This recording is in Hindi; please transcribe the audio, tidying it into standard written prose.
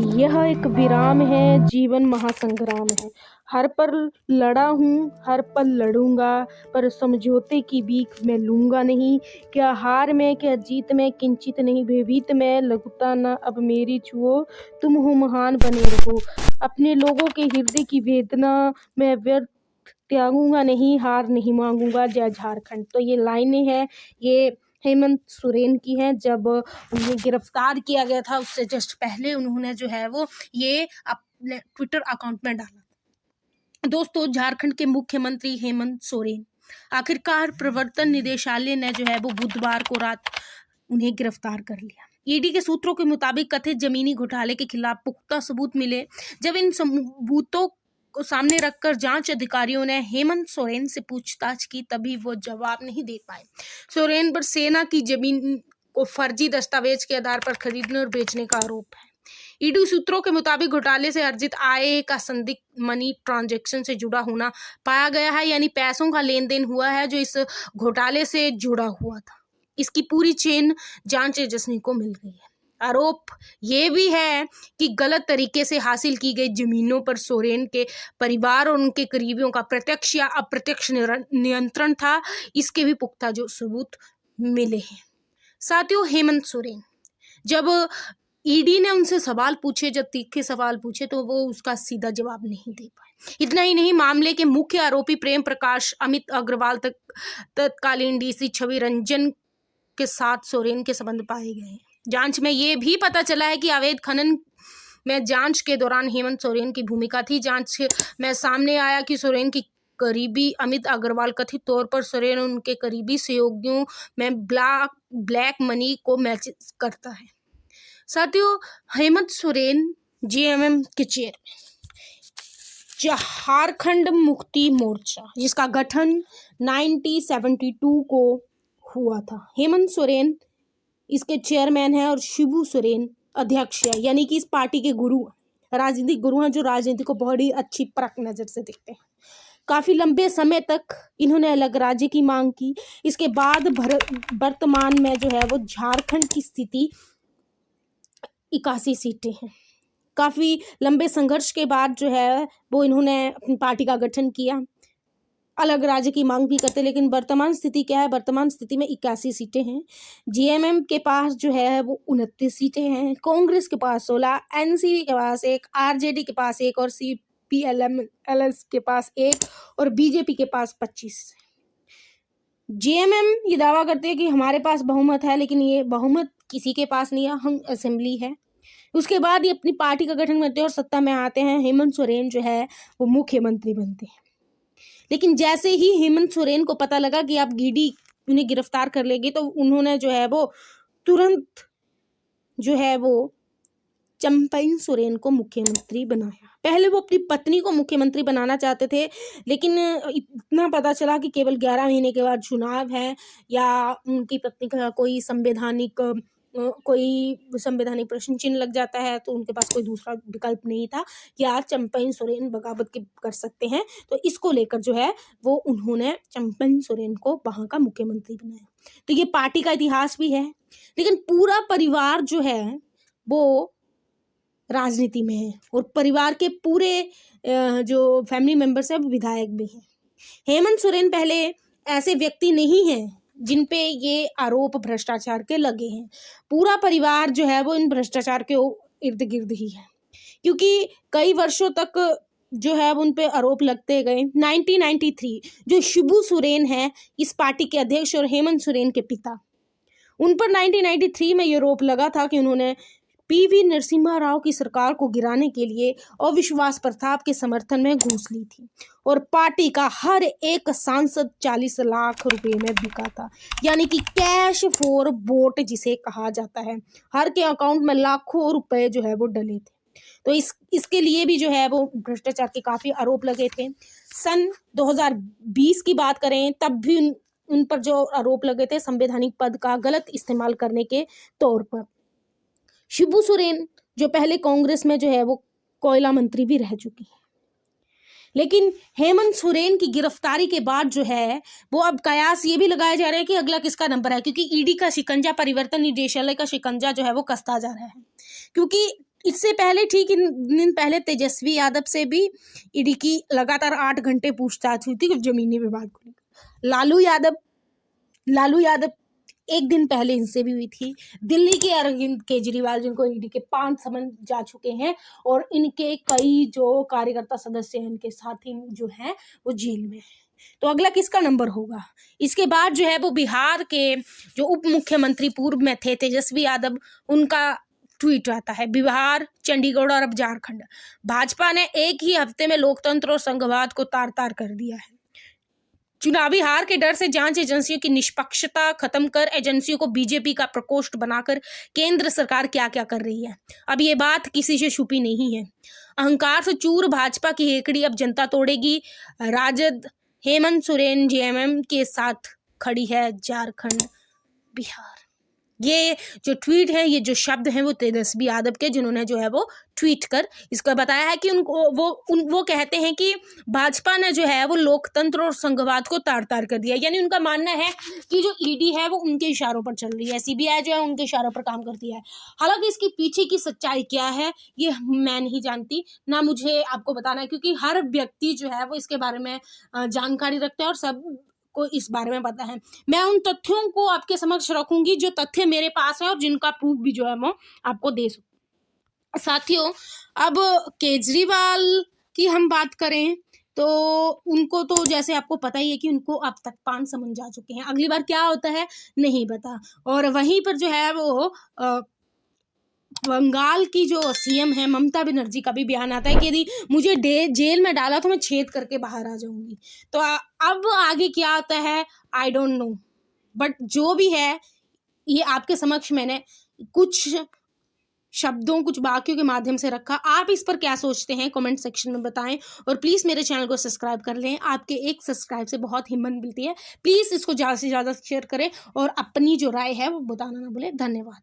यह एक विराम है, जीवन महासंग्राम है। हर पल लड़ा हूँ, हर पल लड़ूंगा, पर समझौते की भीख मैं लूंगा नहीं। क्या हार में, क्या जीत में, किंचित नहीं भयभीत मैं। लघुता न अब मेरी छुओ, तुम हो महान बने रहो। अपने लोगों के हृदय की वेदना मैं व्यर्थ त्यागूंगा नहीं, हार नहीं मांगूंगा। जय झारखंड। तो ये लाइनें हैं, ये हेमंत सोरेन की हैं। जब उन्हें गिरफ्तार किया गया था उससे जस्ट पहले उन्होंने जो है वो ये अपने ट्विटर अकाउंट में डाला। दोस्तों, झारखंड के मुख्यमंत्री हेमंत सोरेन, आखिरकार प्रवर्तन निदेशालय ने जो है वो बुधवार को रात उन्हें गिरफ्तार कर लिया। ईडी के सूत्रों के मुताबिक कथित जमीनी घोटाले के खिलाफ पुख्ता सबूत मिले। जब इन सबूतों को सामने रखकर जांच अधिकारियों ने हेमंत सोरेन से पूछताछ की, तभी वो जवाब नहीं दे पाए। सोरेन पर सेना की जमीन को फर्जी दस्तावेज के आधार पर खरीदने और बेचने का आरोप है। ईडी सूत्रों के मुताबिक घोटाले से अर्जित आय का संदिग्ध मनी ट्रांजैक्शन से जुड़ा होना पाया गया है, यानी पैसों का लेन देन हुआ है जो इस घोटाले से जुड़ा हुआ था। इसकी पूरी चेन जांच एजेंसी को मिल गई है। आरोप ये भी है कि गलत तरीके से हासिल की गई जमीनों पर सोरेन के परिवार और उनके करीबियों का प्रत्यक्ष या अप्रत्यक्ष नियंत्रण था। इसके भी पुख्ता जो सबूत मिले हैं। साथियों, हेमंत सोरेन, जब ईडी ने उनसे सवाल पूछे, जब तीखे सवाल पूछे, तो वो उसका सीधा जवाब नहीं दे पाए। इतना ही नहीं, मामले के मुख्य आरोपी प्रेम प्रकाश, अमित अग्रवाल तक तत्कालीन डीसी छवि रंजन के साथ सोरेन के संबंध पाए गए हैं। जांच में ये भी पता चला है कि अवैध खनन में जांच के दौरान हेमंत सोरेन की भूमिका थी। जांच में सामने आया कि सोरेन की करीबी अमित अग्रवाल कथित तौर पर सोरेन और उनके करीबी सहयोगियों में ब्लैक मनी को मैच करता है। साथियों, हेमंत सोरेन जेएमएम के चेयरमैन, झारखंड मुक्ति मोर्चा जिसका गठन 1972 को हुआ था, हेमंत सोरेन इसके चेयरमैन है और शिबू सोरेन अध्यक्ष है, यानी कि इस पार्टी के गुरु, राजनीतिक गुरु हैं जो राजनीति को बहुत ही अच्छी परख नजर से देखते हैं। काफी लंबे समय तक इन्होंने अलग राज्य की मांग की। इसके बाद वर्तमान में जो है वो झारखंड की स्थिति 81 सीटें हैं। काफी लंबे संघर्ष के बाद जो है वो इन्होंने अपनी पार्टी का गठन किया, अलग राज्य की मांग भी करते। लेकिन वर्तमान स्थिति क्या है? वर्तमान स्थिति में 81 सीटें हैं। जीएमएम के पास जो है वो 29 सीटें हैं, कांग्रेस के पास 16, एनसीपी के पास 1, आरजेडी के पास 1 और सीपीएलएस के पास 1 और बीजेपी के पास 25। जीएमएम ये दावा करते हैं कि हमारे पास बहुमत है, लेकिन ये बहुमत किसी के पास नहीं है, हम असेंबली है। उसके बाद ये अपनी पार्टी का गठन करते हैं और सत्ता में आते हैं। हेमंत सोरेन जो है वो मुख्यमंत्री बनते हैं। लेकिन जैसे ही हेमंत सोरेन को पता लगा कि आप ईडी उन्हें गिरफ्तार कर लेगी, तो उन्होंने जो है वो तुरंत जो है वो चंपई सोरेन को मुख्यमंत्री बनाया। पहले वो अपनी पत्नी को मुख्यमंत्री बनाना चाहते थे, लेकिन इतना पता चला कि केवल 11 महीने के बाद चुनाव है या उनकी पत्नी का कोई संवैधानिक प्रश्न चिन्ह लग जाता है, तो उनके पास कोई दूसरा विकल्प नहीं था कि आज चंपई सोरेन बगावत कर सकते हैं। तो इसको लेकर जो है वो उन्होंने चंपई सोरेन को वहां का मुख्यमंत्री बनाया। तो ये पार्टी का इतिहास भी है। लेकिन पूरा परिवार जो है वो राजनीति में है और परिवार के पूरे जो फैमिली मेंबर्स है वो विधायक भी हैं। हेमंत सोरेन पहले ऐसे व्यक्ति नहीं हैं जिन पे ये आरोप भ्रष्टाचार के लगे हैं। पूरा परिवार जो है वो इन भ्रष्टाचार के इर्द गिर्द ही है, क्योंकि कई वर्षों तक जो है वो उन पे आरोप लगते गए। 1993 जो शिबू सोरेन है इस पार्टी के अध्यक्ष और हेमंत सोरेन के पिता, उन पर 1993 में ये आरोप लगा था कि उन्होंने पीवी नरसिम्हा राव की सरकार को गिराने के लिए अविश्वास प्रस्ताव के समर्थन में घूस ली थी और पार्टी का हर एक सांसद 40 लाख रुपए में बिका था, यानी कि कैश फॉर वोट जिसे कहा जाता है। हर के अकाउंट में लाखों रुपए जो है वो डले थे। तो इसके लिए भी जो है वो भ्रष्टाचार के काफी आरोप लगे थे। सन 2020 की बात करें तब भी उन पर जो आरोप लगे थे संवैधानिक पद का गलत इस्तेमाल करने के तौर पर। शिबू सोरेन जो पहले कांग्रेस में जो है वो कोयला मंत्री भी रह चुकी है। लेकिन हेमंत सोरेन की गिरफ्तारी के बाद जो है वो अब कयास ये भी लगाया जा रहा है कि अगला किसका नंबर है, क्योंकि ईडी का शिकंजा, परिवर्तन निदेशालय का शिकंजा जो है वो कसता जा रहा है। क्योंकि इससे पहले ठीक इन दिन पहले तेजस्वी यादव से भी ईडी की लगातार 8 घंटे पूछताछ हुई थी जमीनी विवाद को लेकर। लालू यादव एक दिन पहले इनसे भी हुई थी। दिल्ली के अरविंद केजरीवाल, जिनको ईडी के 5 समन जा चुके हैं, और इनके कई जो कार्यकर्ता सदस्य हैं, इनके साथी जो हैं वो जेल में हैं। तो अगला किसका नंबर होगा? इसके बाद जो है वो बिहार के जो उप मुख्यमंत्री पूर्व में थे तेजस्वी यादव, उनका ट्वीट आता है। बिहार, चंडीगढ़ और अब झारखंड, भाजपा ने एक ही हफ्ते में लोकतंत्र और संघवाद को तार तार कर दिया है। चुनावी हार के डर से जांच एजेंसियों की निष्पक्षता खत्म कर एजेंसियों को बीजेपी का प्रकोष्ठ बनाकर केंद्र सरकार क्या क्या कर रही है, अब ये बात किसी से छुपी नहीं है। अहंकार से चूर भाजपा की हेकड़ी अब जनता तोड़ेगी। राजद हेमंत सोरेन जेएमएम के साथ खड़ी है झारखंड, बिहार। ये जो ट्वीट है, ये जो शब्द हैं वो तेजस्वी यादव के, जिन्होंने जो है वो ट्वीट कर इसका बताया है कि उनको वो कहते हैं कि भाजपा ने जो है वो लोकतंत्र और संघवाद को तार तार कर दिया। यानी उनका मानना है कि जो ईडी है वो उनके इशारों पर चल रही है, सीबीआई जो है उनके इशारों पर काम करती है। हालांकि इसके पीछे की सच्चाई क्या है ये मैं नहीं जानती, ना मुझे आपको बताना है, क्योंकि हर व्यक्ति जो है वो इसके बारे में जानकारी रखता है और सब को इस बारे में पता है। मैं उन तथ्यों को आपके समक्ष रखूंगी जो तथ्य मेरे पास है और जिनका प्रूफ भी जो है मैं आपको दे सकूं। साथियों, अब केजरीवाल की हम बात करें तो उनको तो जैसे आपको पता ही है कि उनको अब तक 5 समन जा चुके हैं। अगली बार क्या होता है नहीं पता। और वहीं पर जो है वो बंगाल की जो सीएम है ममता बनर्जी का भी बयान आता है कि यदि मुझे जेल में डाला तो मैं छेद करके बाहर आ जाऊंगी। तो अब आगे क्या आता है आई डोंट नो, बट जो भी है ये आपके समक्ष मैंने कुछ शब्दों, कुछ वाक्यों के माध्यम से रखा। आप इस पर क्या सोचते हैं कमेंट सेक्शन में बताएं, और प्लीज़ मेरे चैनल को सब्सक्राइब कर लें। आपके एक सब्सक्राइब से बहुत हिम्मत मिलती है। प्लीज़ इसको ज़्यादा से ज़्यादा शेयर करें और अपनी जो राय है वो बताना ना भूलें। धन्यवाद।